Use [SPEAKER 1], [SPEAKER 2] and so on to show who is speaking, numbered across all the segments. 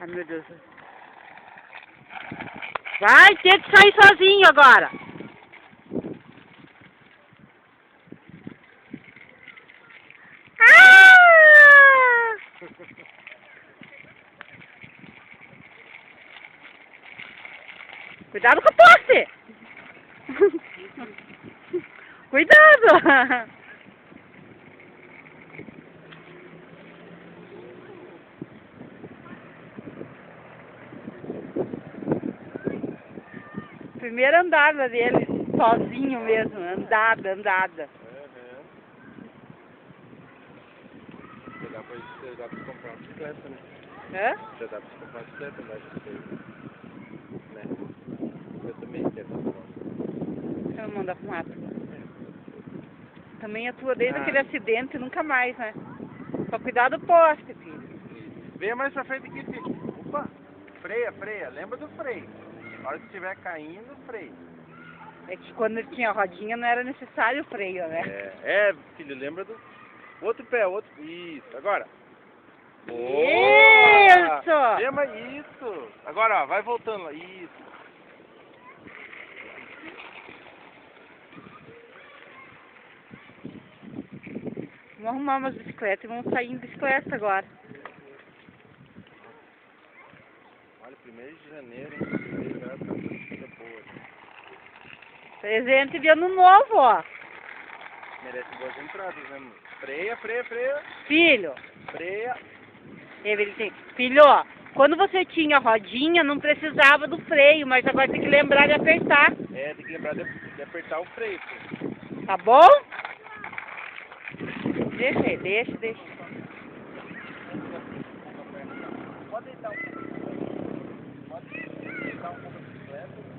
[SPEAKER 1] Ai, meu Deus. Vai ter que sair sozinho agora. Ah! Cuidado com o poste. Cuidado. Primeira andada dele, sozinho mesmo, andada.
[SPEAKER 2] Uhum. Já dá pra comprar uma bicicleta, né?
[SPEAKER 1] Hã?
[SPEAKER 2] Já dá pra comprar uma bicicleta, mas né? Eu também quero comprar.
[SPEAKER 1] Você não manda pro mato. Também a tua desde aquele acidente, nunca mais, né? Só cuidar do poste, filho.
[SPEAKER 2] Venha mais pra frente aqui, filho. Opa! Freia. Lembra do freio. Na hora que estiver caindo, freio.
[SPEAKER 1] É que quando ele tinha rodinha não era necessário o freio, né?
[SPEAKER 2] Filho, lembra do... Outro pé. Isso, agora.
[SPEAKER 1] Isso!
[SPEAKER 2] Lembra isso. Agora, ó, vai voltando. Isso.
[SPEAKER 1] Vamos arrumar umas bicicletas e vamos sair em bicicleta agora.
[SPEAKER 2] Olha, 1º de janeiro, hein? Já tá coisa boa.
[SPEAKER 1] Presente de ano novo, ó.
[SPEAKER 2] Merece boas entradas, né, mano? Freia.
[SPEAKER 1] Filho,
[SPEAKER 2] Freia.
[SPEAKER 1] filho, ó, quando você tinha rodinha não precisava do freio, mas agora tem que lembrar de apertar.
[SPEAKER 2] Tem que lembrar de apertar o freio, filho.
[SPEAKER 1] Tá bom? Deixa.
[SPEAKER 2] Pode deitar um pouco a bicicleta.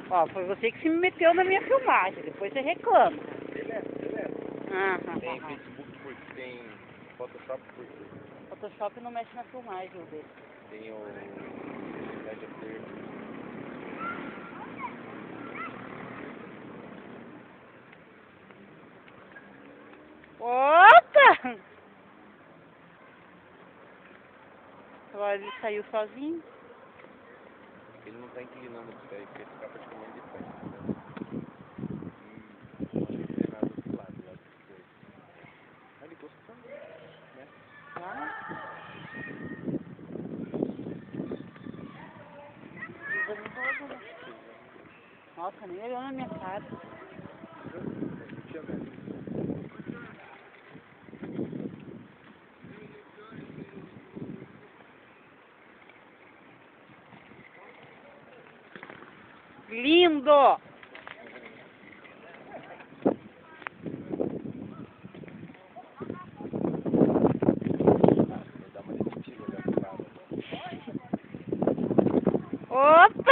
[SPEAKER 1] Ó, foi você que se meteu na minha filmagem, depois você reclama.
[SPEAKER 2] Beleza. Tem Facebook porque tem Photoshop porque
[SPEAKER 1] Photoshop não mexe na filmagem, eu vejo.
[SPEAKER 2] tem o Media Player.
[SPEAKER 1] Opa! Agora ele saiu sozinho.
[SPEAKER 2] Ele não tá inclinando o pé, porque ele fica praticamente de pé. E nada do lado, lá do esquerdo. Ele gostou, né?
[SPEAKER 1] Nossa, nem olhou na minha cara. Lindo! Opa!